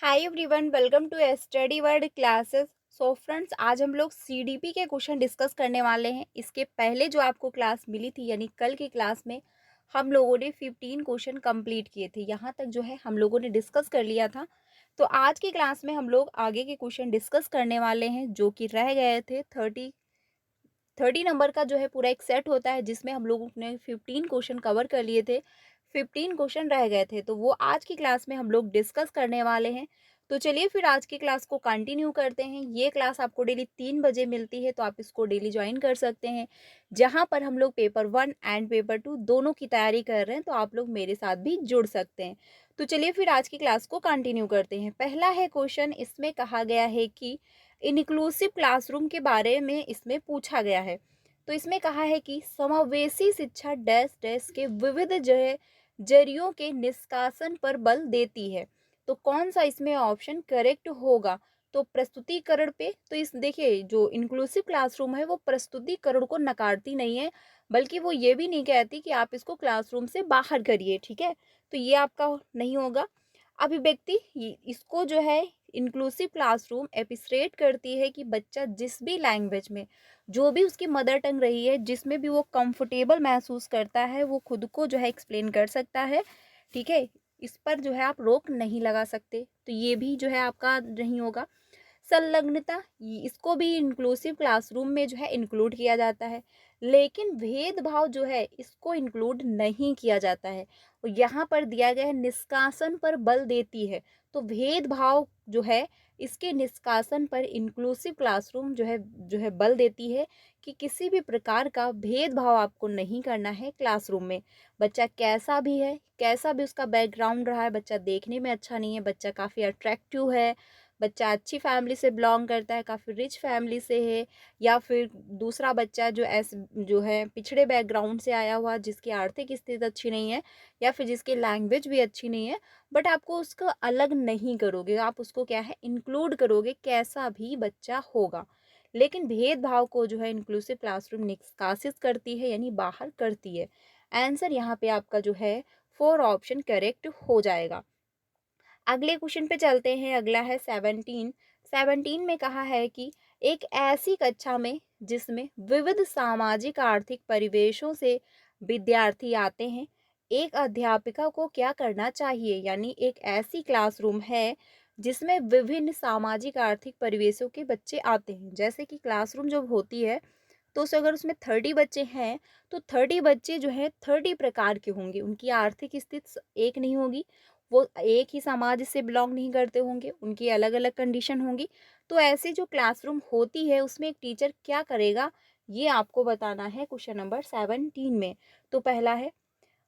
Hi everyone, welcome to study world classes. So friends, आज हम लोग सीडीपी के क्वेश्चन डिस्कस करने वाले हैं। इसके पहले जो आपको क्लास मिली थी यानी कल की क्लास में हम लोगों ने 15 क्वेश्चन कंप्लीट किए थे। यहाँ तक जो है हम लोगों ने डिस्कस कर लिया था। तो आज की क्लास में हम लोग आगे के क्वेश्चन डिस्कस करने वाले हैं जो कि रह गए थे। 30 नंबर का जो है पूरा एक सेट होता है जिसमें हम लोगों ने 15 क्वेश्चन कवर कर लिए थे। 15 क्वेश्चन रह गए थे, तो वो आज की क्लास में हम लोग डिस्कस करने वाले हैं। तो चलिए फिर आज की क्लास को कंटिन्यू करते हैं। ये क्लास आपको डेली 3 बजे मिलती है, तो आप इसको डेली ज्वाइन कर सकते हैं, जहाँ पर हम लोग पेपर 1 एंड पेपर 2 दोनों की तैयारी कर रहे हैं। तो आप लोग मेरे साथ भी जुड़ सकते हैं। तो चलिए फिर आज की क्लास को कंटिन्यू करते हैं। पहला है क्वेश्चन, इसमें कहा गया है कि इनक्लूसिव क्लासरूम के बारे में इसमें पूछा गया है। तो इसमें कहा है कि समावेशी शिक्षा डैश डैश के विविध जो है जरियों के निष्कासन पर बल देती है। तो कौन सा इसमें ऑप्शन करेक्ट होगा? तो प्रस्तुतिकरण पे। तो इस देखिए, जो इंक्लूसिव क्लासरूम है वो प्रस्तुतिकरण को नकारती नहीं है, बल्कि वो ये भी नहीं कहती कि आप इसको क्लासरूम से बाहर करिए। ठीक है, तो ये आपका नहीं होगा। अभिव्यक्ति इसको जो है इंक्लूसिव क्लासरूम एप्रिशिएट करती है कि बच्चा जिस भी लैंग्वेज में, जो भी उसकी मदर टंग रही है, जिसमें भी वो कंफर्टेबल महसूस करता है, वो खुद को जो है एक्सप्लेन कर सकता है। ठीक है, इस पर जो है आप रोक नहीं लगा सकते, तो ये भी जो है आपका नहीं होगा। संलग्नता इसको भी इंक्लूसिव क्लासरूम में जो है इंक्लूड किया जाता है, लेकिन भेदभाव जो है इसको इंक्लूड नहीं किया जाता है। और यहाँ पर दिया गया है निष्कासन पर बल देती है। तो भेदभाव जो है इसके निष्कासन पर इंक्लूसिव क्लासरूम जो है बल देती है कि किसी भी प्रकार का भेदभाव आपको नहीं करना है क्लासरूम में। बच्चा कैसा भी है, कैसा भी उसका बैकग्राउंड रहा है, बच्चा देखने में अच्छा नहीं है, बच्चा काफ़ी अट्रैक्टिव है, बच्चा अच्छी फैमिली से बिलोंग करता है, काफ़ी रिच फैमिली से है, या फिर दूसरा बच्चा जो है पिछड़े बैकग्राउंड से आया हुआ, जिसकी आर्थिक स्थिति अच्छी नहीं है, या फिर जिसकी लैंग्वेज भी अच्छी नहीं है, बट आपको उसको अलग नहीं करोगे, आप उसको क्या है इंक्लूड करोगे, कैसा भी बच्चा होगा। लेकिन भेदभाव को जो है इंक्लूसिव क्लासरूम निष्कासित करती है, यानी बाहर करती है। आंसर यहाँ पे आपका जो है 4 ऑप्शन करेक्ट हो जाएगा। अगले क्वेश्चन पे चलते हैं। अगला है 17 में कहा है कि एक ऐसी कक्षा में जिसमें विविध सामाजिक आर्थिक परिवेशों से विद्यार्थी आते हैं, एक अध्यापिका को क्या करना चाहिए? यानी एक ऐसी क्लासरूम है जिसमें विभिन्न सामाजिक आर्थिक परिवेशों के बच्चे आते हैं। जैसे कि क्लासरूम जब होती है, तो उस अगर उसमें 30 बच्चे हैं, तो 30 बच्चे जो है 30 प्रकार के होंगे, उनकी आर्थिक स्थिति एक नहीं होगी, वो एक ही समाज से बिलोंग नहीं करते होंगे, उनकी अलग अलग कंडीशन होंगी। तो ऐसे जो क्लासरूम होती है उसमें एक टीचर क्या करेगा, ये आपको बताना है क्वेश्चन नंबर 17 में। तो पहला है,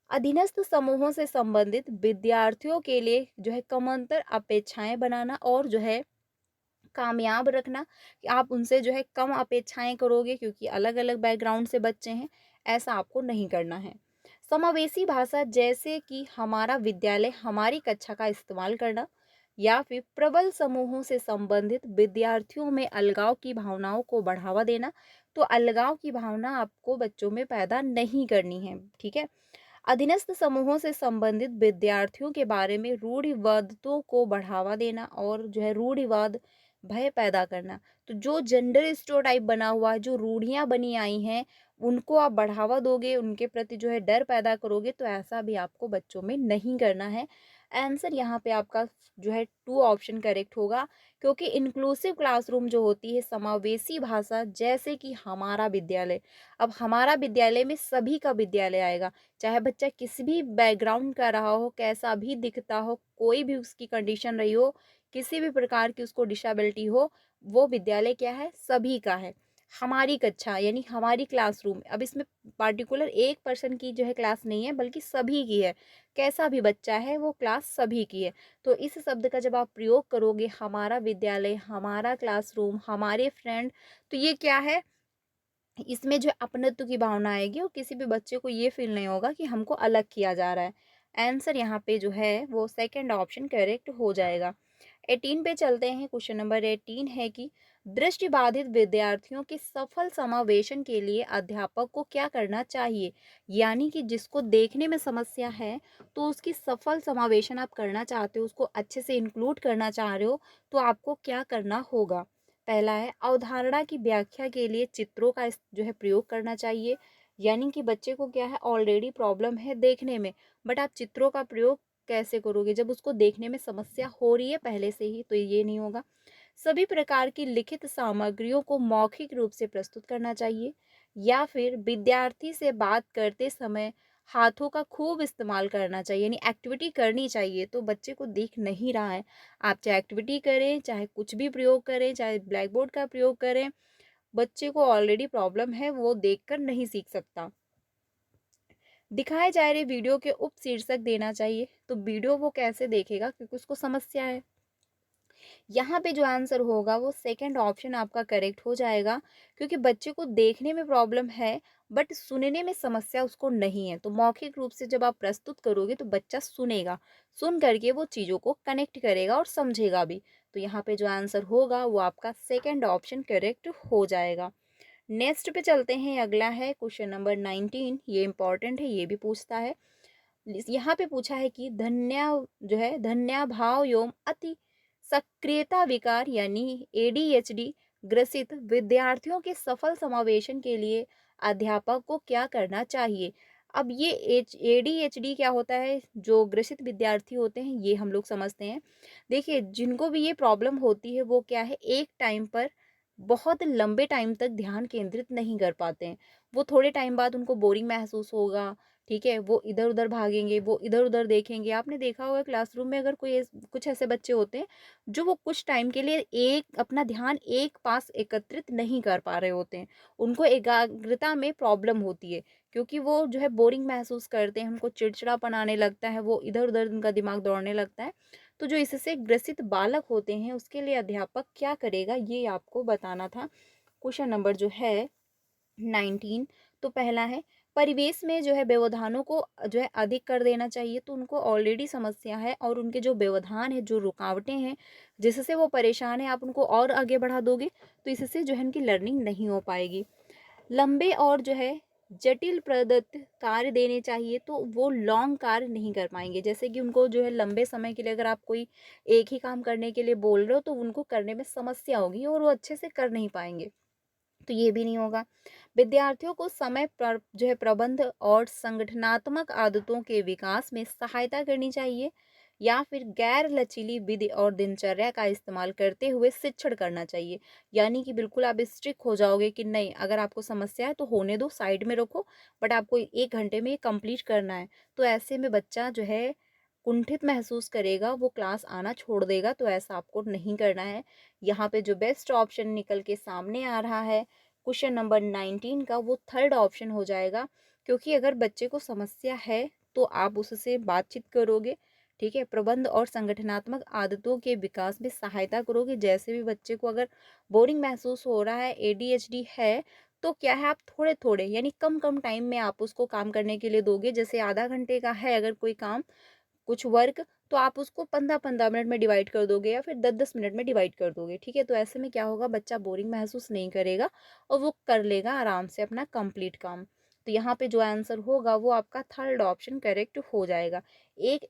अधीनस्थ समूहों से संबंधित विद्यार्थियों के लिए जो है कमतर अपेक्षाएं बनाना और जो है कामयाब रखना, कि आप उनसे जो है कम अपेक्षाएं करोगे क्योंकि अलग अलग बैकग्राउंड से बच्चे हैं, ऐसा आपको नहीं करना है। समावेशी भाषा जैसे कि हमारा विद्यालय हमारी कक्षा का इस्तेमाल करना, या फिर प्रबल समूहों से संबंधित विद्यार्थियों में अलगाव की भावनाओं को बढ़ावा देना। तो अलगाव की भावना आपको बच्चों में पैदा नहीं करनी है। ठीक है, अधीनस्थ समूहों से संबंधित विद्यार्थियों के बारे में रूढ़िवादित्व को बढ़ावा देना और जो है रूढ़िवाद भय पैदा करना। तो जो जेंडर स्टेरियोटाइप बना हुआ है, जो रूढ़ियां बनी आई हैं, उनको आप बढ़ावा दोगे, उनके प्रति जो है डर पैदा करोगे, तो ऐसा भी आपको बच्चों में नहीं करना है। आंसर यहाँ पे आपका जो है 2 ऑप्शन करेक्ट होगा, क्योंकि इंक्लूसिव क्लासरूम जो होती है समावेशी भाषा जैसे कि हमारा विद्यालय। अब हमारा विद्यालय में सभी का विद्यालय आएगा, चाहे बच्चा किसी भी बैकग्राउंड का रहा हो, कैसा भी दिखता हो, कोई भी उसकी कंडीशन रही हो, किसी भी प्रकार की उसको डिसेबिलिटी हो, वो विद्यालय क्या है, सभी का है। हमारी कक्षा यानी हमारी क्लासरूम, अब इसमें पार्टिकुलर एक पर्सन की जो है क्लास नहीं है, बल्कि सभी की है। कैसा भी बच्चा है वो क्लास सभी की है। तो इस शब्द का जब आप प्रयोग करोगे, हमारा विद्यालय, हमारा क्लासरूम, हमारे फ्रेंड, तो ये क्या है, इसमें जो अपनत्व की भावना आएगी और किसी भी बच्चे को ये फील नहीं होगा कि हमको अलग किया जा रहा है। आंसर यहाँ पे जो है वो सेकंड ऑप्शन करेक्ट हो जाएगा। 18 पे चलते हैं। क्वेश्चन नंबर 18 है कि दृष्टिबाधित विद्यार्थियों के सफल समावेशन के लिए अध्यापक को क्या करना चाहिए। यानी कि जिसको देखने में समस्या है तो उसकी सफल समावेशन आप करना चाहते हो, उसको अच्छे से इंक्लूड करना चाह रहे हो, तो आपको क्या करना होगा। पहला है अवधारणा की व्याख्या के लिए चित्रों का जो है प्रयोग करना चाहिए। यानी कि बच्चे को क्या है, ऑलरेडी प्रॉब्लम है देखने में, बट आप चित्रों का प्रयोग कैसे करोगे जब उसको देखने में समस्या हो रही है पहले से ही, तो ये नहीं होगा। सभी प्रकार की लिखित सामग्रियों को मौखिक रूप से प्रस्तुत करना चाहिए। या फिर विद्यार्थी से बात करते समय हाथों का खूब इस्तेमाल करना चाहिए, यानी एक्टिविटी करनी चाहिए। तो बच्चे को दिख नहीं रहा है, आप चाहे एक्टिविटी करें, चाहे कुछ भी प्रयोग करें, चाहे ब्लैक बोर्ड का प्रयोग करें, बच्चे को ऑलरेडी प्रॉब्लम है, वो देखकर नहीं सीख सकता। दिखाए जा रहे वीडियो के उप शीर्षक देना चाहिए। तो वीडियो वो कैसे देखेगा, क्योंकि उसको समस्या है। यहाँ पे जो आंसर होगा वो सेकंड ऑप्शन आपका करेक्ट हो जाएगा, क्योंकि बच्चे को देखने में प्रॉब्लम है बट सुनने में समस्या उसको नहीं है। तो मौखिक रूप से जब आप प्रस्तुत करोगे तो बच्चा सुनेगा, सुन करके वो चीज़ों को कनेक्ट करेगा और समझेगा भी। तो यहाँ पे जो आंसर होगा वो आपका सेकंड ऑप्शन करेक्ट हो जाएगा। नेक्स्ट पे चलते हैं। अगला है क्वेश्चन नंबर 19। ये इंपॉर्टेंट है, ये भी पूछता है। यहाँ पे पूछा है कि धन्याभाव एवं अति सक्रियता विकार यानी एडीएचडी ग्रसित विद्यार्थियों के सफल समावेशन के लिए अध्यापक को क्या करना चाहिए। अब ये एडीएचडी क्या होता है, जो ग्रसित विद्यार्थी होते हैं ये हम लोग समझते हैं। देखिए, जिनको भी ये प्रॉब्लम होती है वो क्या है, एक टाइम पर बहुत लंबे टाइम तक ध्यान केंद्रित नहीं कर पाते हैं। वो थोड़े टाइम बाद उनको बोरिंग महसूस होगा, ठीक है, वो इधर उधर भागेंगे, वो इधर उधर देखेंगे। आपने देखा होगा क्लासरूम में अगर कोई कुछ ऐसे बच्चे होते हैं जो वो कुछ टाइम के लिए एक अपना ध्यान एक पास एकत्रित नहीं कर पा रहे होते हैं, उनको एकाग्रता में प्रॉब्लम होती है, क्योंकि वो जो है बोरिंग महसूस करते हैं, उनको चिड़चिड़ापन आने लगता है, वो इधर उधर उनका दिमाग दौड़ने लगता है। तो जो इससे ग्रसित बालक होते हैं उसके लिए अध्यापक क्या करेगा, ये आपको बताना था। क्वेश्चन नंबर जो है 19। तो पहला है परिवेश में जो है व्यवधानों को जो है अधिक कर देना चाहिए। तो उनको ऑलरेडी समस्या है और उनके जो व्यवधान है, जो रुकावटें हैं जिससे वो परेशान है, आप उनको और आगे बढ़ा दोगे तो इससे जो है उनकी लर्निंग नहीं हो पाएगी। लंबे और जो है जटिल प्रदत्त कार्य देने चाहिए, तो वो लॉन्ग कार्य नहीं कर पाएंगे। जैसे कि उनको जो है लंबे समय के लिए अगर आप कोई एक ही काम करने के लिए बोल रहे हो तो उनको करने में समस्या होगी और वो अच्छे से कर नहीं पाएंगे, तो ये भी नहीं होगा। विद्यार्थियों को समय पर जो है प्रबंध और संगठनात्मक आदतों के विकास में सहायता करनी चाहिए। या फिर गैर लचीली विधि और दिनचर्या का इस्तेमाल करते हुए शिक्षण करना चाहिए। यानी कि बिल्कुल आप स्ट्रिक्ट हो जाओगे कि नहीं, अगर आपको समस्या है तो होने दो, साइड में रखो, बट आपको 1 घंटे में ये कंप्लीट करना है। तो ऐसे में बच्चा जो है कुंठित महसूस करेगा, वो क्लास आना छोड़ देगा। तो ऐसा आपको नहीं करना है। यहाँ पे जो बेस्ट ऑप्शन निकल के सामने आ रहा है क्वेश्चन नंबर 19 का, वो थर्ड ऑप्शन हो जाएगा। क्योंकि अगर बच्चे को समस्या है तो आप उससे बातचीत करोगे, ठीक है, प्रबंध और संगठनात्मक आदतों के विकास में सहायता करोगे। जैसे भी बच्चे को अगर बोरिंग महसूस हो रहा है, एडीएचडी है, तो क्या है, आप थोड़े थोड़े यानी कम कम टाइम में आप उसको काम करने के लिए दोगे। जैसे आधा घंटे का है अगर कोई काम, कुछ वर्क, तो आप उसको 15-15 मिनट में डिवाइड कर दोगे या फिर 10-10 मिनट में डिवाइड कर दोगे, ठीक है। तो ऐसे में क्या होगा, बच्चा बोरिंग महसूस नहीं करेगा और वो कर लेगा आराम से अपना कंप्लीट काम। तो यहाँ पे जो आंसर होगा वो आपका थर्ड ऑप्शन करेक्ट हो जाएगा। एक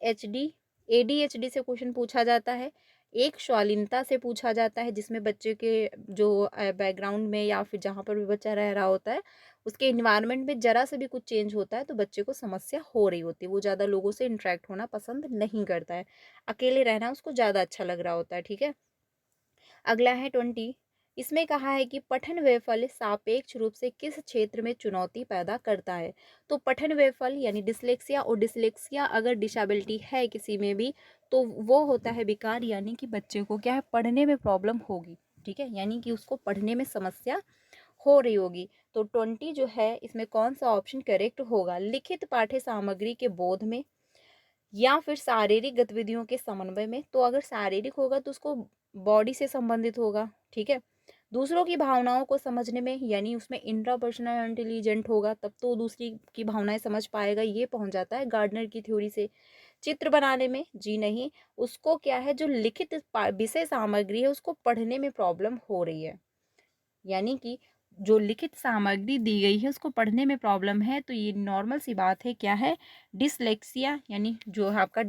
एडीएचडी से क्वेश्चन पूछा जाता है, एक शालीनता से पूछा जाता है जिसमें बच्चे के जो बैकग्राउंड में या फिर जहाँ पर भी बच्चा रह रहा होता है उसके इन्वायरमेंट में जरा से भी कुछ चेंज होता है तो बच्चे को समस्या हो रही होती है। वो ज़्यादा लोगों से इंटरेक्ट होना पसंद नहीं करता है, अकेले रहना उसको ज़्यादा अच्छा लग रहा होता है, ठीक है। अगला है 20। इसमें कहा है कि पठन वैफल्य सापेक्ष रूप से किस क्षेत्र में चुनौती पैदा करता है। तो पठन वैफल्य यानी डिसलेक्सिया, और डिसलेक्सिया अगर डिसेबिलिटी है किसी में भी तो वो होता है विकार, यानी कि बच्चे को क्या है, पढ़ने में प्रॉब्लम होगी, ठीक है, यानी कि उसको पढ़ने में समस्या हो रही होगी। तो 20 जो है इसमें कौन सा ऑप्शन करेक्ट होगा, लिखित पाठ्य सामग्री के बोध में या फिर शारीरिक गतिविधियों के समन्वय में। तो अगर शारीरिक होगा तो उसको बॉडी से संबंधित होगा, ठीक है। दूसरों की भावनाओं को समझने में, यानी उसमें इंट्रापर्सनल इंटेलिजेंट होगा तब तो दूसरी की भावनाएं समझ पाएगा, ये पहुंच जाता है गार्डनर की थ्योरी से। चित्र बनाने में? जी नहीं, उसको क्या है, जो लिखित विषय सामग्री है उसको पढ़ने में प्रॉब्लम हो रही है। यानी कि जो लिखित सामग्री दी गई है उसको पढ़ने में प्रॉब्लम है, तो ये नॉर्मल सी बात है, क्या है, डिसलेक्सिया, यानी जो है आपका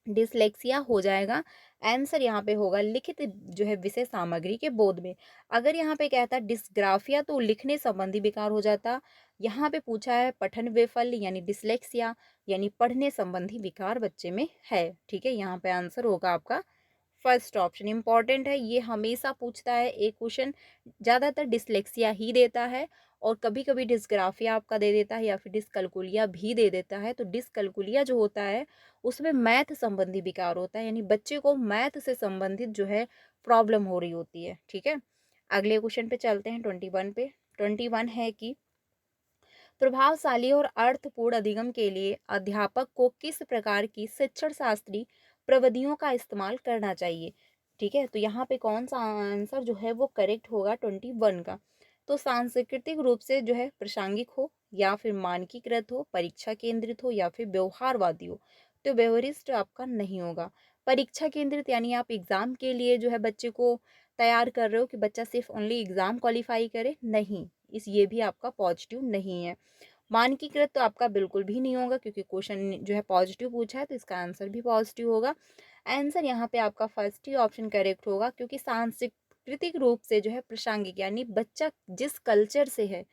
डिसलेक्सिया हो जाएगा। आंसर यहाँ पे होगा लिखित जो है विषय सामग्री के बोध में। अगर यहाँ पे कहता डिस्ग्राफिया तो लिखने संबंधी विकार हो जाता। यहाँ पे पूछा है पठन वैफल्य यानी डिसलेक्सिया, यानी पढ़ने संबंधी विकार बच्चे में है। ठीक है, यहाँ पे आंसर होगा आपका फर्स्ट ऑप्शन। इंपॉर्टेंट है, ये हमेशा पूछता है एक क्वेश्चन, ज़्यादातर डिसलेक्सिया ही देता है और कभी कभी डिस्ग्राफिया आपका दे देता है या फिर डिसकलकुलिया भी दे देता है। तो डिसकलकुलिया जो होता है उसमें मैथ संबंधी विकार होता है, यानी बच्चे को मैथ से संबंधित जो है प्रॉब्लम हो रही होती है। ठीक है, अगले क्वेश्चन पे चलते हैं 21 पे। 21 है कि प्रभावशाली और अर्थपूर्ण अधिगम के लिए अध्यापक को किस प्रकार की शिक्षण शास्त्री प्रविधियों का इस्तेमाल करना चाहिए? ठीक है, तो यहाँ पे कौन सा आंसर जो है वो करेक्ट होगा 21 का? तो सांस्कृतिक रूप से जो है प्रासंगिक हो, या फिर मानकीकृत हो, परीक्षा केंद्रित हो, या फिर व्यवहारवादी हो। तो व्यवहारिस्ट आपका नहीं होगा। परीक्षा केंद्रित यानी आप एग्जाम के लिए जो है बच्चे को तैयार कर रहे हो कि बच्चा सिर्फ ओनली एग्जाम क्वालिफाई करे, नहीं, इस ये भी आपका पॉजिटिव नहीं है। मानकीकृत तो आपका बिल्कुल भी नहीं होगा, क्योंकि क्वेश्चन जो है पॉजिटिव पूछा है तो इसका आंसर भी पॉजिटिव होगा। आंसर यहाँ पे आपका फर्स्ट ही ऑप्शन करेक्ट होगा, क्योंकि सांस्कृतिक रूप से जो है प्रासंगिक, यानी बच्चा जिस कल्चर से है,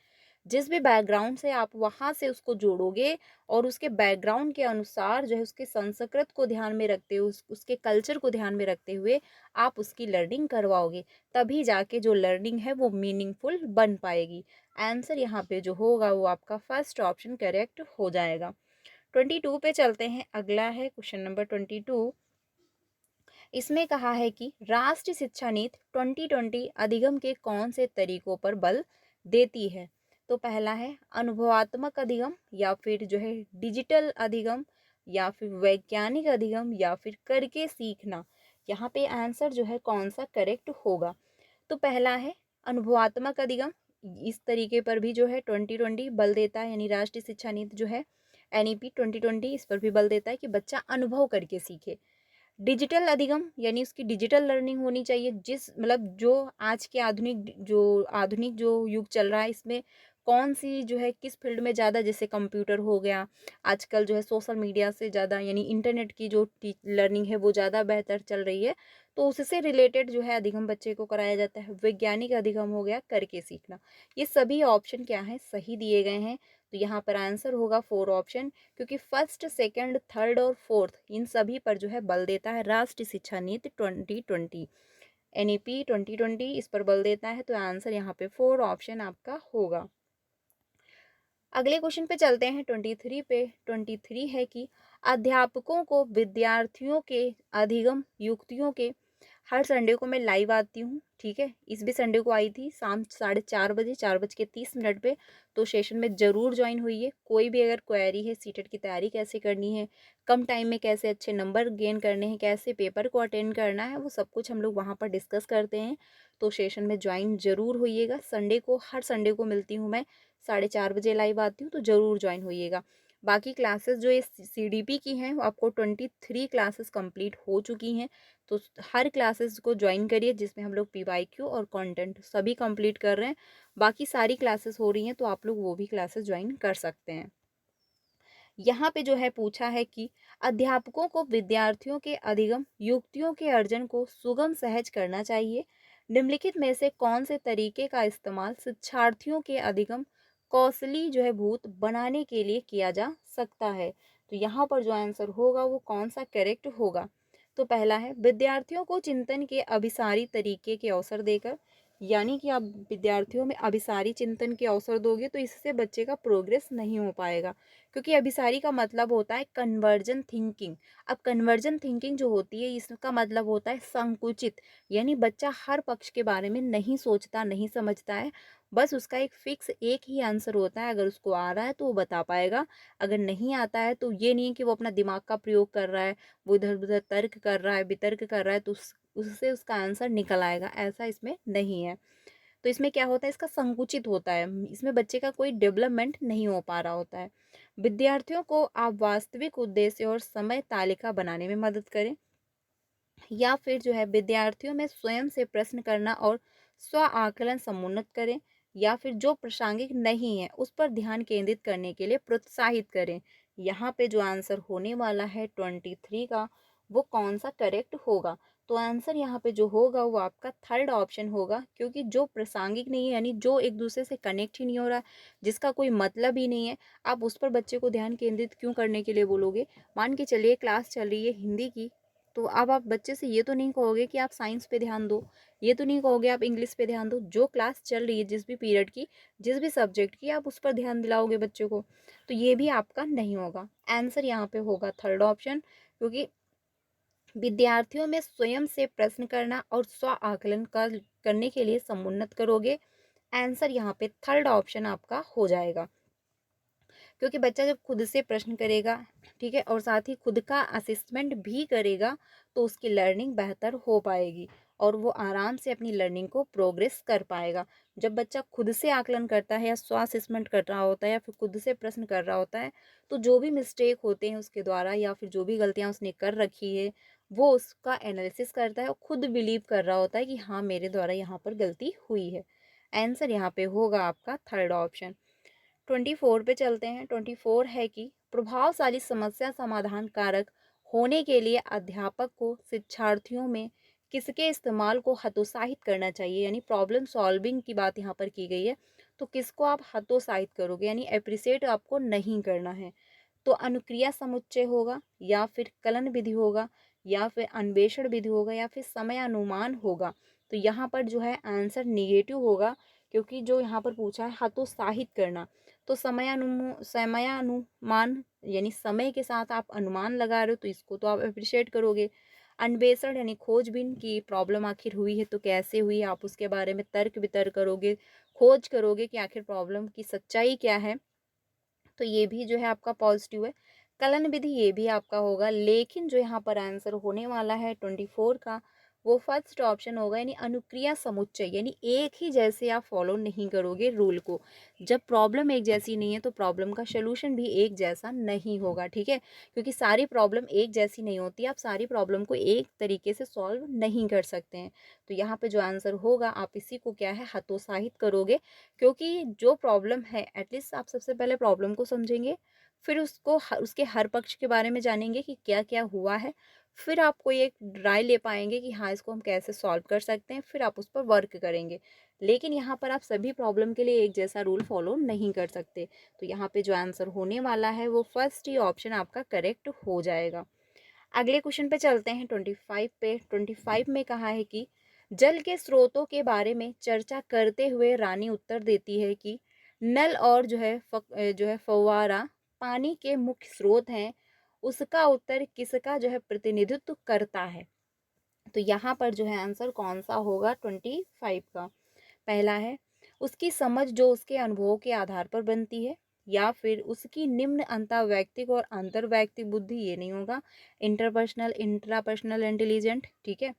जिस भी बैकग्राउंड से आप वहाँ से उसको जोड़ोगे और उसके बैकग्राउंड के अनुसार जो है उसके संस्कृत को ध्यान में रखते हुए उसके कल्चर को ध्यान में रखते हुए आप उसकी लर्निंग करवाओगे, तभी जाके जो लर्निंग है वो मीनिंगफुल बन पाएगी। आंसर यहाँ पे जो होगा वो आपका फर्स्ट ऑप्शन करेक्ट हो जाएगा। 22 पे चलते हैं, अगला है क्वेश्चन नंबर 22। इसमें कहा है कि राष्ट्रीय शिक्षा नीति 2020 अधिगम के कौन से तरीकों पर बल देती है? तो पहला है अनुभवात्मक अधिगम, या फिर जो है डिजिटल अधिगम, या फिर वैज्ञानिक अधिगम, या फिर करके सीखना। यहाँ पे आंसर जो है कौन सा करेक्ट होगा? तो पहला है अनुभवात्मक अधिगम। इस तरीके पर भी जो है 2020 बल देता है, यानी राष्ट्रीय शिक्षा नीति जो है एनईपी 2020 इस पर भी बल देता है कि बच्चा अनुभव करके सीखे। डिजिटल अधिगम यानी उसकी डिजिटल लर्निंग होनी चाहिए, जिस मतलब जो आज के आधुनिक जो युग चल रहा है इसमें कौन सी जो है किस फील्ड में ज़्यादा, जैसे कंप्यूटर हो गया, आजकल जो है सोशल मीडिया से ज़्यादा यानी इंटरनेट की जो लर्निंग है वो ज़्यादा बेहतर चल रही है, तो उससे रिलेटेड जो है अधिगम बच्चे को कराया जाता है। वैज्ञानिक अधिगम हो गया करके सीखना। ये सभी ऑप्शन क्या हैं, सही दिए गए हैं। तो यहाँ पर आंसर होगा 4 ऑप्शन, क्योंकि फर्स्ट सेकंड थर्ड और फोर्थ इन सभी पर जो है बल देता है राष्ट्रीय शिक्षा नीति 2020, एनईपी 2020 इस पर बल देता है। तो आंसर यहाँ पे 4 ऑप्शन आपका होगा। अगले क्वेश्चन पे चलते हैं 23 पे। 23 है कि अध्यापकों को विद्यार्थियों के अधिगम युक्तियों के हर संडे को मैं लाइव आती हूँ। ठीक है, इस भी संडे को आई थी शाम 4:30 बजे 4:30 पे। तो सेशन में ज़रूर ज्वाइन हुई है। कोई भी अगर क्वेरी है, सीटेट की तैयारी कैसे करनी है, कम टाइम में कैसे अच्छे नंबर गेन करने हैं, कैसे पेपर को अटेंड करना है, वो सब कुछ हम लोग वहाँ पर डिस्कस करते हैं। तो सेशन में ज्वाइन ज़रूर होइएगा। संडे को हर संडे को मिलती हूँ मैं, 4:30 बजे लाइव आती हूँ, तो ज़रूर ज्वाइन होइएगा। बाकी क्लासेस जो ये सीडीपी की हैं वो आपको 23 क्लासेस कंप्लीट हो चुकी हैं। तो हर क्लासेस को ज्वाइन करिए, जिसमें हम लोग पीवाईक्यू और कंटेंट सभी कंप्लीट कर रहे हैं। बाकी सारी क्लासेस हो रही हैं, तो आप लोग वो भी क्लासेस ज्वाइन कर सकते हैं। यहाँ पे जो है पूछा है कि अध्यापकों को विद्यार्थियों के अधिगम युक्तियों के अर्जन को सुगम सहज करना चाहिए। निम्नलिखित में से कौन से तरीके का इस्तेमाल शिक्षार्थियों के अधिगम कौशली जो है भूत बनाने के लिए किया जा सकता है? तो यहाँ पर जो आंसर होगा वो कौन सा करेक्ट होगा? तो पहला है विद्यार्थियों को चिंतन के अभिसारी तरीके के अवसर देकर, यानी कि आप विद्यार्थियों में अभिसारी चिंतन के अवसर दोगे तो इससे बच्चे का प्रोग्रेस नहीं हो पाएगा, क्योंकि अभिसारी का मतलब होता है कन्वर्जन थिंकिंग। अब कन्वर्जन थिंकिंग जो होती है इसका मतलब होता है संकुचित, यानी बच्चा हर पक्ष के बारे में नहीं सोचता, नहीं समझता है, बस उसका एक फिक्स एक ही आंसर होता है। अगर उसको आ रहा है तो वो बता पाएगा, अगर नहीं आता है तो ये नहीं है कि वो अपना दिमाग का प्रयोग कर रहा है, वो इधर उधर तर्क कर रहा है, वितर्क कर रहा है, तो उससे उसका आंसर निकल आएगा, ऐसा इसमें नहीं है। तो इसमें क्या होता है, इसका संकुचित होता है, इसमें बच्चे का कोई डेवलपमेंट नहीं हो पा रहा होता है। विद्यार्थियों को आप वास्तविक उद्देश्य और समय तालिका बनाने में मदद करें, या फिर जो है विद्यार्थियों में स्वयं से प्रश्न करना और स्व आकलन समुन्नत करें, या फिर जो प्रासंगिक नहीं है उस पर ध्यान केंद्रित करने के लिए प्रोत्साहित करें। यहाँ पे जो आंसर होने वाला है 23 का, वो कौन सा करेक्ट होगा? तो आंसर यहाँ पे जो होगा वो आपका थर्ड ऑप्शन होगा, क्योंकि जो प्रासंगिक नहीं है यानी जो एक दूसरे से कनेक्ट ही नहीं हो रहा, जिसका कोई मतलब ही नहीं है, आप उस पर बच्चे को ध्यान केंद्रित क्यों करने के लिए बोलोगे? मान के चलिए क्लास चल रही है हिंदी की, तो अब आप बच्चे से ये तो नहीं कहोगे कि आप साइंस पे ध्यान दो, ये तो नहीं कहोगे आप इंग्लिश पे ध्यान दो। जो क्लास चल रही है, जिस भी पीरियड की, जिस भी सब्जेक्ट की, आप उस पर ध्यान दिलाओगे बच्चे को, तो ये भी आपका नहीं होगा। आंसर यहाँ पे होगा थर्ड ऑप्शन, क्योंकि विद्यार्थियों में स्वयं से प्रश्न करना और स्व आकलन करने के लिए समुन्नत करोगे। आंसर यहाँ पे थर्ड ऑप्शन आपका हो जाएगा, क्योंकि बच्चा जब खुद से प्रश्न करेगा, ठीक है, और साथ ही खुद का असेसमेंट भी करेगा, तो उसकी लर्निंग बेहतर हो पाएगी और वो आराम से अपनी लर्निंग को प्रोग्रेस कर पाएगा। जब बच्चा खुद से आकलन करता है या स्व असेसमेंट कर रहा होता है या फिर खुद से प्रश्न कर रहा होता है, तो जो भी मिस्टेक होते हैं उसके द्वारा या फिर जो भी गलतियाँ उसने कर रखी है, वो उसका एनालिसिस करता है और खुद बिलीव कर रहा होता है कि हाँ, मेरे द्वारा यहाँ पर गलती हुई है। आंसर यहाँ पे होगा आपका थर्ड ऑप्शन। 24 पे चलते हैं। 24 है कि प्रभावशाली समस्या समाधान कारक होने के लिए अध्यापक को शिक्षार्थियों में किसके इस्तेमाल को हतोत्साहित करना चाहिए, यानी प्रॉब्लम सॉल्विंग की बात यहाँ पर की गई है, तो किसको आप हतोत्साहित करोगे, यानी अप्रिशिएट आपको नहीं करना है। तो अनुक्रिया समुच्चय होगा, या फिर कलन विधि होगा, या फिर अन्वेषण विधि होगा, या फिर समयानुमान होगा। तो यहाँ पर जो है आंसर निगेटिव होगा, क्योंकि जो यहाँ पर पूछा है हतोत्साहित करना, तो समयानुमान यानी समय के साथ आप अनुमान लगा रहे हो, तो इसको तो आप अप्रिशिएट करोगे। अन्वेषण यानी खोजबीन की प्रॉब्लम आखिर हुई है तो कैसे हुई, आप उसके बारे में तर्क वितर्क करोगे, खोज करोगे कि आखिर प्रॉब्लम की सच्चाई क्या है, तो ये भी जो है आपका पॉजिटिव है। कलन विधि ये भी आपका होगा, लेकिन जो यहाँ पर आंसर होने वाला है 24 का, वो फर्स्ट ऑप्शन होगा, यानी अनुक्रिया समुच्चय, यानी एक ही जैसे आप फॉलो नहीं करोगे रूल को। जब प्रॉब्लम एक जैसी नहीं है तो प्रॉब्लम का सोल्यूशन भी एक जैसा नहीं होगा, ठीक है, क्योंकि सारी प्रॉब्लम एक जैसी नहीं होती, आप सारी प्रॉब्लम को एक तरीके से सॉल्व नहीं कर सकते हैं। तो यहाँ पे जो आंसर होगा, आप इसी को क्या है, हतोत्साहित करोगे, क्योंकि जो प्रॉब्लम है एटलीस्ट आप सबसे पहले प्रॉब्लम को समझेंगे, फिर उसको उसके हर पक्ष के बारे में जानेंगे कि क्या क्या हुआ है, फिर आप कोई एक राय ले पाएंगे कि हाँ, इसको हम कैसे सॉल्व कर सकते हैं, फिर आप उस पर वर्क करेंगे। लेकिन यहाँ पर आप सभी प्रॉब्लम के लिए एक जैसा रूल फॉलो नहीं कर सकते। तो यहाँ पे जो आंसर होने वाला है वो फर्स्ट ही ऑप्शन आपका करेक्ट हो जाएगा। अगले क्वेश्चन पे चलते हैं 25 पे। 25 में कहा है कि जल के स्रोतों के बारे में चर्चा करते हुए रानी उत्तर देती है कि नल और जो है फव्वारा पानी के मुख्य स्रोत हैं। उसका उत्तर किसका जो है प्रतिनिधित्व करता है? तो यहाँ पर जो है आंसर कौन सा होगा 25 का? पहला है उसकी समझ जो उसके अनुभवों के आधार पर बनती है, या फिर उसकी निम्न अंतर्वैयक्तिक और अंतर्वैयक्तिक बुद्धि, ये नहीं होगा, इंटरपर्सनल इंट्रापर्सनल इंटेलिजेंट, ठीक है।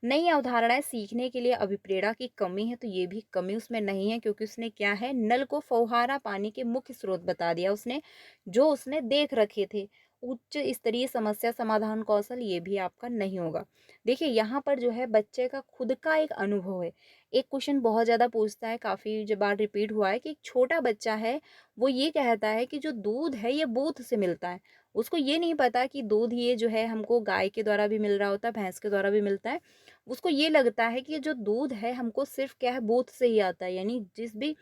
नई अवधारणाएं सीखने के लिए अभिप्रेरणा की कमी है, तो ये भी कमी उसमें नहीं है, क्योंकि उसने क्या है, नल को फव्वारा पानी के मुख्य स्रोत बता दिया उसने, जो उसने देख रखे थे। उच्च स्तरीय समस्या समाधान कौशल, ये भी आपका नहीं होगा। देखिए यहाँ पर जो है बच्चे का खुद का एक अनुभव है। एक क्वेश्चन बहुत ज़्यादा पूछता है, काफ़ी बार रिपीट हुआ है, कि एक छोटा बच्चा है, वो ये कहता है कि जो दूध है ये बूथ से मिलता है। उसको ये नहीं पता कि दूध ये जो है हमको गाय के द्वारा भी मिल रहा होता है, भैंस के द्वारा भी मिलता है। उसको ये लगता है कि ये जो दूध है हमको सिर्फ क्या है, बूथ से ही आता है, यानी जिस भी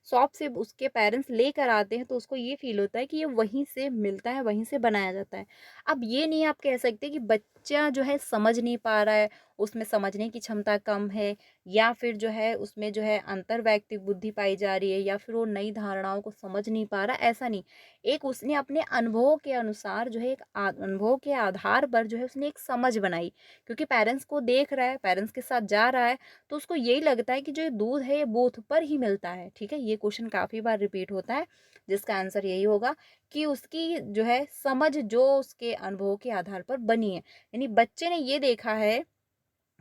शॉप से उसके पेरेंट्स लेकर आते हैं, तो उसको ये फील होता है कि ये वहीं से मिलता है, वहीं से बनाया जाता है। अब ये नहीं आप कह सकते कि बच्चा जो है समझ नहीं पा रहा है, उसमें समझने की क्षमता कम है, या फिर जो है उसमें जो है अंतर्वैयक्तिक बुद्धि पाई जा रही है, या फिर वो नई धारणाओं को समझ नहीं पा रहा, ऐसा नहीं। एक उसने अपने अनुभवों के अनुसार जो है एक अनुभव के आधार पर जो है उसने एक समझ बनाई, क्योंकि पेरेंट्स को देख रहा है, पेरेंट्स के साथ जा रहा है, तो उसको यही लगता है कि जो ये दूध है ये बूथ पर ही मिलता है, ठीक है। ये क्वेश्चन काफ़ी बार रिपीट होता है, जिसका आंसर यही होगा कि उसकी जो है समझ जो उसके अनुभव के आधार पर बनी है, यानी बच्चे ने ये देखा है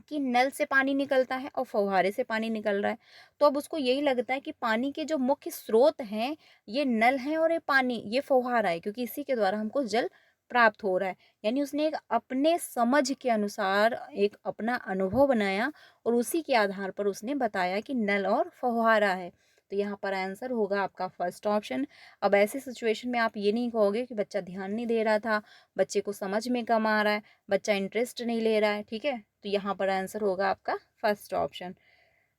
कि नल से पानी निकलता है और फव्वारे से पानी निकल रहा है। तो अब उसको यही लगता है कि पानी के जो मुख्य स्रोत हैं, ये नल हैं और ये पानी, ये फव्वारा है, क्योंकि इसी के द्वारा हमको जल प्राप्त हो रहा है। यानी उसने एक अपने समझ के अनुसार एक अपना अनुभव बनाया और उसी के आधार पर उसने बताया कि नल और फव्वारा है। तो यहाँ पर आंसर होगा आपका फर्स्ट ऑप्शन। अब ऐसे सिचुएशन में आप ये नहीं कहोगे कि बच्चा ध्यान नहीं दे रहा था, बच्चे को समझ में कम आ रहा है, बच्चा इंटरेस्ट नहीं ले रहा है, ठीक है। तो यहाँ पर आंसर होगा आपका फर्स्ट ऑप्शन।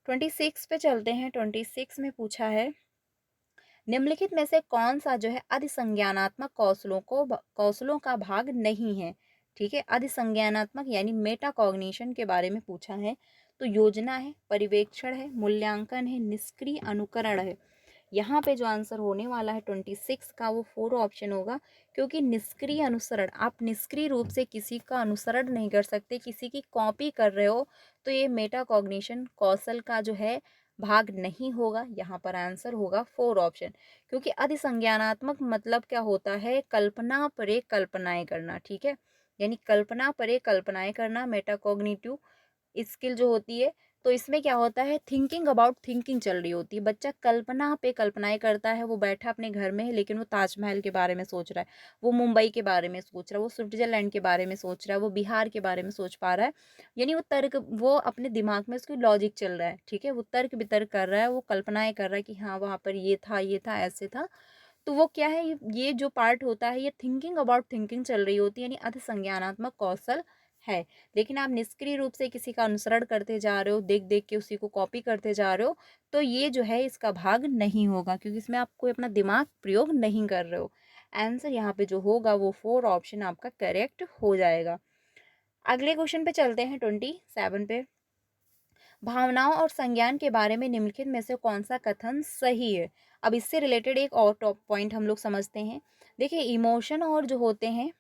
26 पे चलते हैं। 26 में पूछा है, निम्नलिखित में से कौन सा जो है अधिसंज्ञानात्मक कौशलों का भाग नहीं है, ठीक है। अधिसंज्ञानात्मक यानी मेटा कॉग्निशन के बारे में पूछा है। तो योजना है, पर्यवेक्षण है, मूल्यांकन है, निष्क्रिय अनुकरण है। यहाँ पे जो आंसर होने वाला है 26 का वो 4 ऑप्शन होगा, क्योंकि निष्क्रिय अनुसरण, आप निष्क्रिय रूप से किसी का अनुसरण नहीं कर सकते, किसी की कॉपी कर रहे हो, तो ये मेटा कॉग्निशन कौशल का जो है भाग नहीं होगा। यहाँ पर आंसर होगा 4 ऑप्शन, क्योंकि अधिसंज्ञानात्मक मतलब क्या होता है, कल्पना परे कल्पनाएं करना, ठीक है। यानी कल्पना परे कल्पनाएं करना मेटाकॉग्निटिव स्किल जो होती है। तो इसमें क्या होता है, थिंकिंग अबाउट थिंकिंग चल रही होती है, बच्चा कल्पना पे कल्पनाएं करता है। वो बैठा अपने घर में है, लेकिन वो ताजमहल के बारे में सोच रहा है, वो मुंबई के बारे में सोच रहा है, वो स्विट्जरलैंड के बारे में सोच रहा है, वो बिहार के बारे में सोच पा रहा है। यानी वो अपने दिमाग में उसकी लॉजिक चल रहा है, ठीक है, वो तर्क वितर्क कर रहा है, वो कल्पनाएं कर रहा है कि हाँ वहाँ पर ये था ऐसे था। तो वो क्या है, ये जो पार्ट होता है, ये थिंकिंग अबाउट थिंकिंग चल रही होती है, यानी अधिसंज्ञानात्मक कौशल है। लेकिन आप निष्क्रिय रूप से किसी का अनुसरण करते जा रहे हो, देख देख के उसी को कॉपी करते जा रहे हो, तो ये जो है इसका भाग नहीं होगा, क्योंकि इसमें आप कोई अपना दिमाग प्रयोग नहीं कर रहे हो। आंसर यहाँ पे जो होगा वो 4 ऑप्शन आपका करेक्ट हो जाएगा। अगले क्वेश्चन पे चलते हैं 27 पे। भावनाओं और संज्ञान के बारे में निम्नलिखित में से कौन सा कथन सही है। अब इससे रिलेटेड एक और टॉप पॉइंट हम लोग समझते हैं। देखिए, इमोशन और जो होते हैं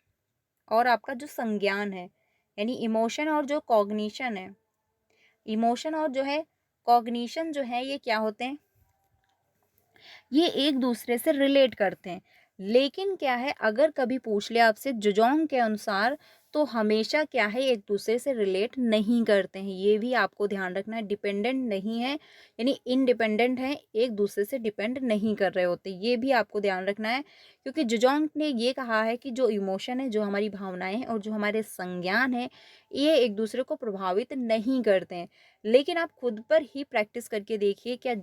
और आपका जो संज्ञान है, यानी इमोशन और जो कॉग्निशन है, इमोशन और जो है कॉग्निशन जो है, ये क्या होते हैं, ये एक दूसरे से रिलेट करते हैं। लेकिन क्या है, अगर कभी पूछ ले आपसे जुजोंग के अनुसार, तो हमेशा क्या है, एक दूसरे से रिलेट नहीं करते हैं। ये भी आपको ध्यान रखना है, डिपेंडेंट नहीं है, यानी इनडिपेंडेंट है, एक दूसरे से डिपेंड नहीं कर रहे होते, ये भी आपको ध्यान रखना है। क्योंकि जुजोंग ने ये कहा है कि जो इमोशन है, जो हमारी भावनाएं हैं और जो हमारे संज्ञान है, ये एक दूसरे को प्रभावित नहीं करते हैं। लेकिन आप खुद पर ही प्रैक्टिस करके देखिए, क्या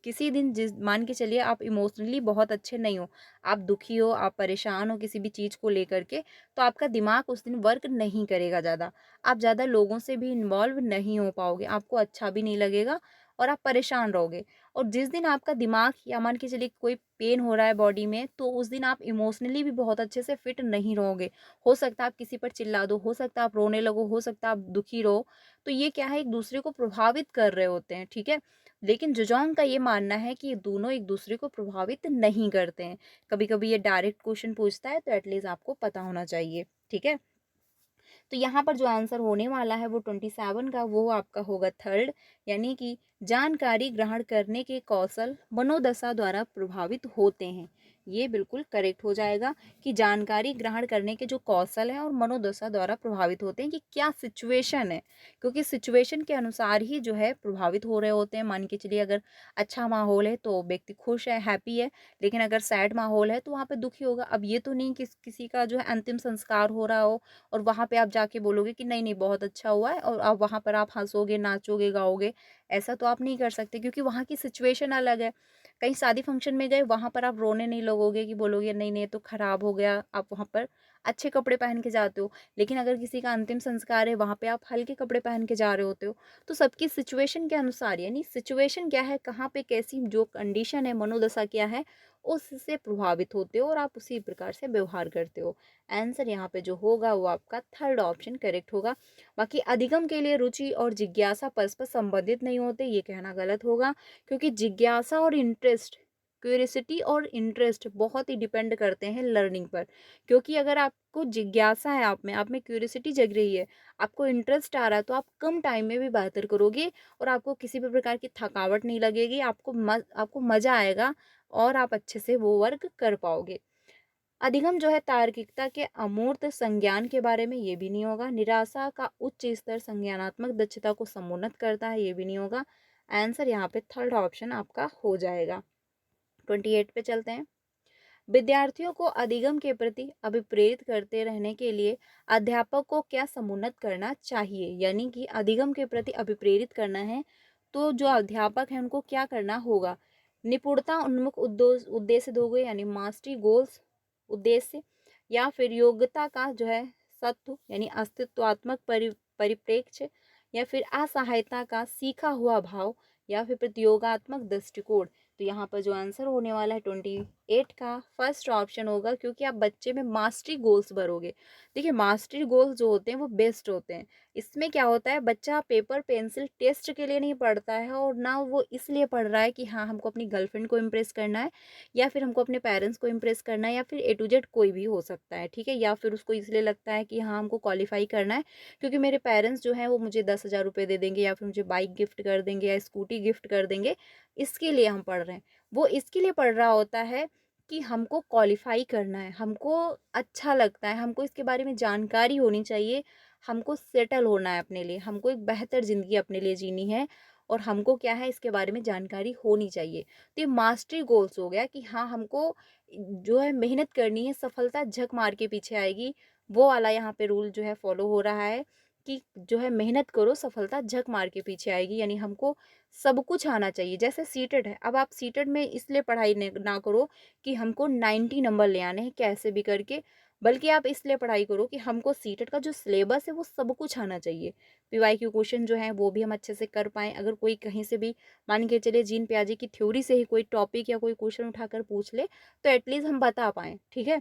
किसी दिन, जिस मान के चलिए आप इमोशनली बहुत अच्छे नहीं हो, आप दुखी हो, आप परेशान हो किसी भी चीज़ को लेकर के, तो आपका दिमाग उस दिन वर्क नहीं करेगा ज़्यादा, आप ज़्यादा लोगों से भी इन्वॉल्व नहीं हो पाओगे, आपको अच्छा भी नहीं लगेगा और आप परेशान रहोगे। और जिस दिन आपका दिमाग, या मान के चलिए कोई पेन हो रहा है बॉडी में, तो उस दिन आप इमोशनली भी बहुत अच्छे से फिट नहीं रहोगे। हो सकता है आप किसी पर चिल्ला दो, हो सकता है आप रोने लगो, हो सकता है आप दुखी रहो। तो ये क्या है, एक दूसरे को प्रभावित कर रहे होते हैं, ठीक है। लेकिन जुजोंग का ये मानना है कि ये दोनों एक दूसरे को प्रभावित नहीं करते हैं। कभी कभी ये डायरेक्ट क्वेश्चन पूछता है, तो एटलीस्ट आपको पता होना चाहिए, ठीक है। तो यहाँ पर जो आंसर होने वाला है वो 27 का, वो आपका होगा थर्ड, यानी कि जानकारी ग्रहण करने के कौशल मनोदशा द्वारा प्रभावित होते हैं। ये बिल्कुल करेक्ट हो जाएगा कि जानकारी ग्रहण करने के जो कौशल हैं और मनोदशा द्वारा प्रभावित होते हैं, कि क्या सिचुएशन है, क्योंकि सिचुएशन के अनुसार ही जो है प्रभावित हो रहे होते हैं। मान के चलिए, अगर अच्छा माहौल है तो व्यक्ति खुश है, हैप्पी है, लेकिन अगर सैड माहौल है तो वहाँ पे दुखी होगा। अब ये तो नहीं कि किसी का जो है अंतिम संस्कार हो रहा हो और वहाँ पे आप जाके बोलोगे कि नहीं नहीं बहुत अच्छा हुआ है, और आप वहाँ पर आप हंसोगे, नाचोगे, गाओगे। ऐसा तो आप नहीं कर सकते, क्योंकि वहाँ की सिचुएशन अलग है। कहीं शादी फंक्शन में गए, वहाँ पर आप रोने नहीं लगोगे कि बोलोगे नहीं नहीं ये तो खराब हो गया, आप वहाँ पर अच्छे कपड़े पहन के जाते हो। लेकिन अगर किसी का अंतिम संस्कार है, वहाँ पे आप हल्के कपड़े पहन के जा रहे होते हो। तो सबकी सिचुएशन के अनुसार, यानी सिचुएशन क्या है, कहाँ पे कैसी जो कंडीशन है, मनोदशा क्या है, उससे प्रभावित होते हो और आप उसी प्रकार से व्यवहार करते हो। आंसर यहाँ पे जो होगा वो आपका थर्ड ऑप्शन करेक्ट होगा। बाकी अधिगम के लिए रुचि और जिज्ञासा परस्पर संबंधित नहीं होते, ये कहना गलत होगा, क्योंकि जिज्ञासा और इंटरेस्ट, क्यूरियोसिटी और इंटरेस्ट बहुत ही डिपेंड करते हैं लर्निंग पर। क्योंकि अगर आपको जिज्ञासा है, आप में क्यूरियोसिटी जग रही है, आपको इंटरेस्ट आ रहा है, तो आप कम टाइम में भी बेहतर करोगे और आपको किसी भी प्रकार की थकावट नहीं लगेगी, आपको मज़ा आएगा और आप अच्छे से वो वर्क कर पाओगे। अधिगम जो है तार्किकता के अमूर्त संज्ञान के बारे में, ये भी नहीं होगा। निराशा का उच्च स्तर संज्ञानात्मक दक्षता को समुन्नत करता है, ये भी नहीं होगा। आंसर यहाँ पे थर्ड ऑप्शन आपका हो जाएगा। 28 पे चलते हैं। विद्यार्थियों को अधिगम के प्रति अभिप्रेरित करते रहने के लिए अध्यापक को क्या समुन्नत करना चाहिए? यानी कि अधिगम के प्रति अभिप्रेरित करना है तो जो अध्यापक है उनको क्या करना होगा? निपुणता उन्मुख उद्देश्य दोगे, यानी मास्टरी गोल्स उद्देश्य, या फिर योग्यता का जो है सत्व यानी अस्तित्वात्मक परिप्रेक्ष्य, या फिर असहायता का सीखा हुआ भाव, या फिर प्रतियोगात्मक दृष्टिकोण। तो यहाँ पर जो आंसर होने वाला है 28 का फर्स्ट ऑप्शन होगा, क्योंकि आप बच्चे में मास्टरी गोल्स भरोगे। देखिए मास्टरी गोल्स जो होते हैं वो बेस्ट होते हैं। इसमें क्या होता है, बच्चा पेपर पेंसिल टेस्ट के लिए नहीं पढ़ता है, और ना वो इसलिए पढ़ रहा है कि हाँ हमको अपनी गर्लफ्रेंड को इम्प्रेस करना है, या फिर हमको अपने पेरेंट्स को इम्प्रेस करना है, या फिर ए टू जेड कोई भी हो सकता है, ठीक है। या फिर उसको इसलिए लगता है कि हाँ हमको क्वालिफाई करना है क्योंकि मेरे पेरेंट्स जो हैं वो मुझे 10,000 रुपये दे देंगे, या फिर मुझे बाइक गिफ्ट कर देंगे, या स्कूटी गिफ्ट कर देंगे, इसके लिए हम पढ़ रहे हैं। वो इसके लिए पढ़ रहा होता है कि हमको क्वालिफाई करना है, हमको अच्छा लगता है, हमको इसके बारे में जानकारी होनी चाहिए, हमको सेटल होना है अपने लिए, हमको एक बेहतर ज़िंदगी अपने लिए जीनी है, और हमको क्या है इसके बारे में जानकारी होनी चाहिए। तो ये मास्टरी गोल्स हो गया कि हाँ हमको जो है मेहनत करनी है, सफलता झक मार के पीछे आएगी, वो वाला यहाँ पे रूल जो है फॉलो हो रहा है कि जो है मेहनत करो, सफलता झक मार के पीछे आएगी। यानी हमको सब कुछ आना चाहिए। जैसे सीटेट है, अब आप सीटेट में इसलिए पढ़ाई ना करो कि हमको 90 नंबर ले आने हैं कैसे भी करके, बल्कि आप इसलिए पढ़ाई करो कि हमको सीटेट का जो सिलेबस है वो सब कुछ आना चाहिए। पीवाईक्यू क्वेश्चन जो है वो भी हम अच्छे से कर पाएँ। अगर कोई कहीं से भी मान के चलिए जीन पियाजे की थ्योरी से ही कोई टॉपिक या कोई क्वेश्चन उठाकर पूछ ले तो एटलीस्ट हम बता पाएँ, ठीक है।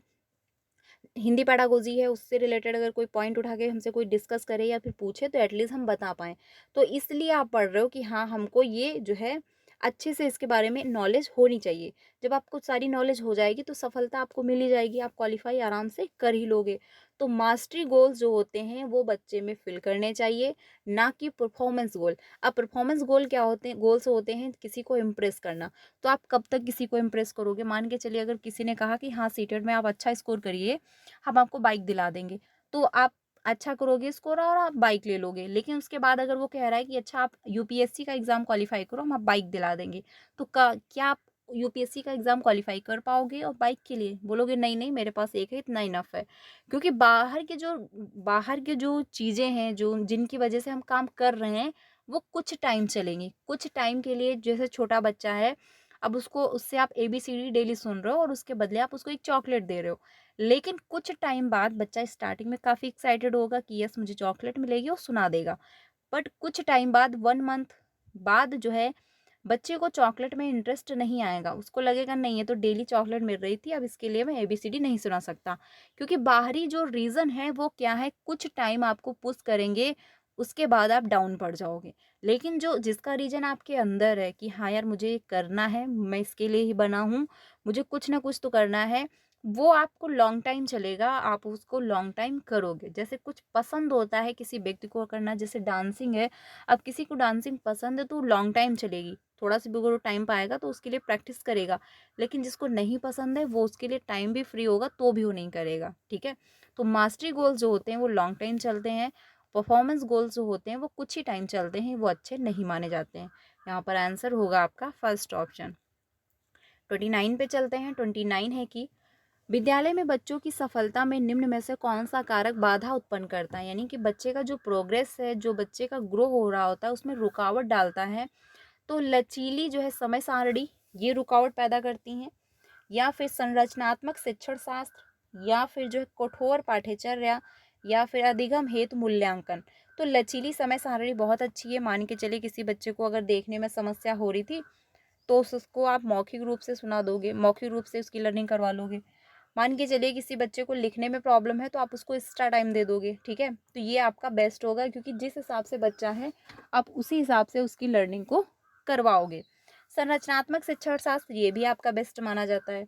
हिंदी पेडागोजी है उससे रिलेटेड अगर कोई पॉइंट उठा के हमसे कोई डिस्कस करे या फिर पूछे तो एटलीस्ट हम बता पाएँ। तो इसलिए आप पढ़ रहे हो कि हाँ हमको ये जो है अच्छे से इसके बारे में नॉलेज होनी चाहिए। जब आपको सारी नॉलेज हो जाएगी तो सफलता आपको मिल ही जाएगी, आप क्वालिफाई आराम से कर ही लोगे। तो मास्टरी गोल्स जो होते हैं वो बच्चे में फिल करने चाहिए, ना कि परफॉर्मेंस गोल। अब परफॉर्मेंस गोल क्या होते हैं, गोल्स होते हैं किसी को इम्प्रेस करना। तो आप कब तक किसी को इम्प्रेस करोगे? मान के चलिए अगर किसी ने कहा कि हाँ सीटेट में आप अच्छा स्कोर करिए, हम आपको बाइक दिला देंगे, तो आप अच्छा करोगे स्कोर और आप बाइक ले लोगे। लेकिन उसके बाद अगर वो कह रहा है कि अच्छा आप यूपीएससी का एग्ज़ाम क्वालिफाई करो, हम आप बाइक दिला देंगे, तो क्या आप यूपीएससी का एग्ज़ाम क्वालिफाई कर पाओगे? और बाइक के लिए बोलोगे नहीं नहीं मेरे पास एक है इतना इनफ है। क्योंकि बाहर के जो चीज़ें हैं जो जिनकी वजह से हम काम कर रहे हैं वो कुछ टाइम चलेंगी, कुछ टाइम के लिए। जैसे छोटा बच्चा है, अब उसको उससे आप ABCD डेली सुन रहे हो और उसके बदले आप उसको एक चॉकलेट दे रहे हो, लेकिन कुछ टाइम बाद बच्चा स्टार्टिंग में काफ़ी एक्साइटेड होगा कि यस मुझे चॉकलेट मिलेगी और सुना देगा। बट कुछ टाइम बाद 1 मंथ बाद जो है बच्चे को चॉकलेट में इंटरेस्ट नहीं आएगा, उसको लगेगा नहीं ये तो डेली चॉकलेट मिल रही थी, अब इसके लिए मैं ABCD नहीं सुना सकता। क्योंकि बाहरी जो रीज़न है वो क्या है, कुछ टाइम आपको पुश करेंगे, उसके बाद आप डाउन पड़ जाओगे। लेकिन जो जिसका रीज़न आपके अंदर है कि हाँ यार मुझे ये करना है, मैं इसके लिए ही बना हूँ, मुझे कुछ ना कुछ तो करना है, वो आपको लॉन्ग टाइम चलेगा, आप उसको लॉन्ग टाइम करोगे। जैसे कुछ पसंद होता है किसी व्यक्ति को करना, जैसे डांसिंग है, अब किसी को डांसिंग पसंद है तो लॉन्ग टाइम चलेगी, थोड़ा सा भी अगर वो टाइम पाएगा तो उसके लिए प्रैक्टिस करेगा। लेकिन जिसको नहीं पसंद है वो उसके लिए टाइम भी फ्री होगा तो भी वो नहीं करेगा, ठीक है। तो मास्टरी गोल्स जो होते हैं वो लॉन्ग टाइम चलते हैं, परफॉर्मेंस गोल्स जो होते हैं वो कुछ ही टाइम चलते हैं, वो अच्छे नहीं माने जाते हैं। यहाँ पर आंसर होगा आपका फर्स्ट ऑप्शन। 29 पे चलते हैं। 29 है कि विद्यालय में बच्चों की सफलता में निम्न में से कौन सा कारक बाधा उत्पन्न करता है? यानी कि बच्चे का जो प्रोग्रेस है, जो बच्चे का ग्रो हो रहा होता है उसमें रुकावट डालता है। तो लचीली जो है समय सारणी ये रुकावट पैदा करती हैं, या फिर संरचनात्मक शिक्षण शास्त्र, या फिर जो है कठोर पाठ्यचर्या, या फिर अधिगम हेतु मूल्यांकन। तो लचीली समय सारणी बहुत अच्छी है। मान के चलिए किसी बच्चे को अगर देखने में समस्या हो रही थी तो उसको आप मौखिक रूप से सुना दोगे, मौखिक रूप से उसकी लर्निंग करवा लोगे। मान के चलिए किसी बच्चे को लिखने में प्रॉब्लम है तो आप उसको एक्स्ट्रा टाइम दे दोगे, ठीक है। तो ये आपका बेस्ट होगा, क्योंकि जिस हिसाब से बच्चा है आप उसी हिसाब से उसकी लर्निंग को करवाओगे। संरचनात्मक शिक्षण शास्त्र ये भी आपका बेस्ट माना जाता है।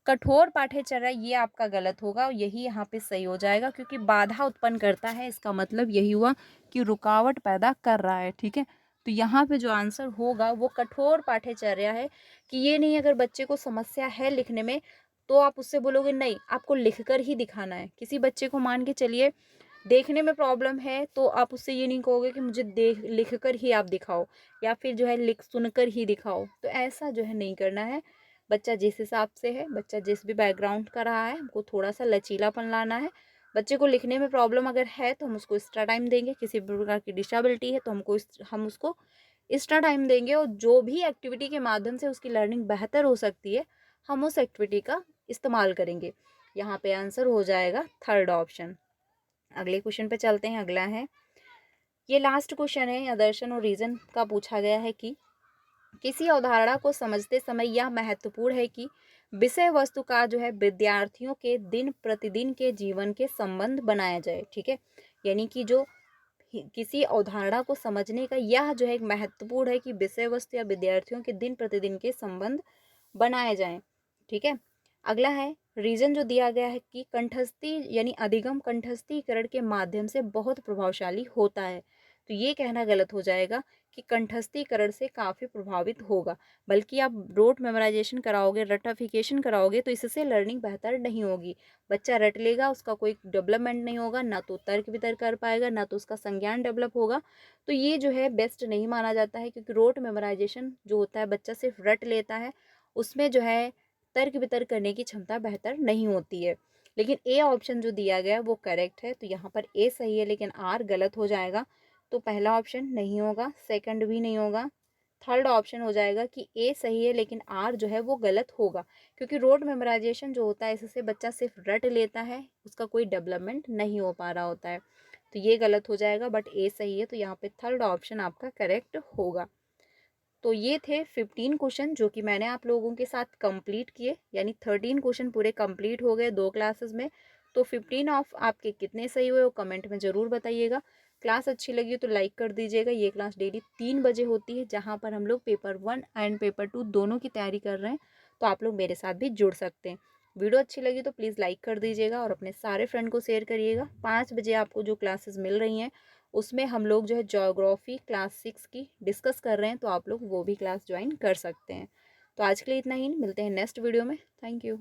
कठोर पाठ्यचर्या ये आपका गलत होगा और यही यहाँ पे सही हो जाएगा, क्योंकि बाधा उत्पन्न करता है, इसका मतलब यही हुआ कि रुकावट पैदा कर रहा है, ठीक है। तो यहाँ पे जो आंसर होगा वो कठोर पाठ्यचर्या है, कि ये नहीं अगर बच्चे को समस्या है लिखने में तो आप उससे बोलोगे नहीं, आपको लिख कर ही दिखाना है। किसी बच्चे को मान के चलिए देखने में प्रॉब्लम है, तो आप उससे ये नहीं कहोगे कि मुझे देख लिख कर ही आप दिखाओ, या फिर जो है लिख सुनकर ही दिखाओ। तो ऐसा जो है नहीं करना है। बच्चा जिस हिसाब से है, बच्चा जिस भी बैकग्राउंड का रहा है, हमको थोड़ा सा लचीलापन लाना है। बच्चे को लिखने में प्रॉब्लम अगर है तो हम उसको एक्स्ट्रा टाइम देंगे। किसी भी प्रकार की डिसेबिलिटी है तो हम उसको एक्स्ट्रा टाइम देंगे, और जो भी एक्टिविटी के माध्यम से उसकी लर्निंग बेहतर हो सकती है, हम उस एक्टिविटी का इस्तेमाल करेंगे। यहाँ पे आंसर हो जाएगा थर्ड ऑप्शन। अगले क्वेश्चन पे चलते हैं। अगला है, ये लास्ट क्वेश्चन है, आदर्शन और रीजन का पूछा गया है कि किसी अवधारणा को समझते समय यह महत्वपूर्ण है कि विषय वस्तु का जो है विद्यार्थियों के दिन प्रतिदिन के जीवन के संबंध बनाया जाए। ठीक है, यानी कि जो किसी अवधारणा को समझने का यह जो है एक महत्वपूर्ण है कि विषय वस्तु या विद्यार्थियों के दिन प्रतिदिन के संबंध बनाए जाएं। ठीक है, अगला है रीजन जो दिया गया है कि कंठस्थी यानी अधिगम कंठस्थीकरण के माध्यम से बहुत प्रभावशाली होता है। तो ये कहना गलत हो जाएगा कि कंठस्थीकरण से काफ़ी प्रभावित होगा, बल्कि आप रोट मेमोराइजेशन कराओगे, रटाफिकेशन कराओगे तो इससे लर्निंग बेहतर नहीं होगी। बच्चा रट लेगा, उसका कोई डेवलपमेंट नहीं होगा, ना तो तर्क वितर्क कर पाएगा, ना तो उसका संज्ञान डेवलप होगा। तो ये जो है बेस्ट नहीं माना जाता है, क्योंकि रोट मेमोराइजेशन जो होता है बच्चा सिर्फ रट लेता है, उसमें जो है तर्क वितर्क करने की क्षमता बेहतर नहीं होती है। लेकिन ए ऑप्शन जो दिया गया है वो करेक्ट है, तो यहाँ पर ए सही है लेकिन आर गलत हो जाएगा। तो पहला ऑप्शन नहीं होगा, सेकंड भी नहीं होगा, थर्ड ऑप्शन हो जाएगा कि ए सही है लेकिन आर जो है वो गलत होगा, क्योंकि रोड मेमोराइजेशन जो होता है इससे बच्चा सिर्फ रट लेता है, उसका कोई डेवलपमेंट नहीं हो पा रहा होता है। तो ये गलत हो जाएगा, बट ए सही है, तो यहाँ पे थर्ड ऑप्शन आपका करेक्ट होगा। तो ये थे 15 क्वेश्चन जो कि मैंने आप लोगों के साथ कंप्लीट किए, यानी 13 क्वेश्चन पूरे कंप्लीट हो गए 2 क्लासेस में। तो 15 ऑफ आपके कितने सही हुए वो कमेंट में ज़रूर बताइएगा। क्लास अच्छी लगी हो तो लाइक कर दीजिएगा। ये क्लास डेली 3 बजे होती है, जहाँ पर हम लोग पेपर 1 एंड पेपर 2 दोनों की तैयारी कर रहे हैं, तो आप लोग मेरे साथ भी जुड़ सकते हैं। वीडियो अच्छी लगी तो प्लीज़ लाइक कर दीजिएगा और अपने सारे फ्रेंड को शेयर करिएगा। 5 बजे आपको जो क्लासेस मिल रही हैं उसमें हम लोग जो है ज्योग्राफी क्लास 6 की डिस्कस कर रहे हैं, तो आप लोग वो भी क्लास ज्वाइन कर सकते हैं। तो आज के लिए इतना ही, मिलते हैं नेक्स्ट वीडियो में। Thank you.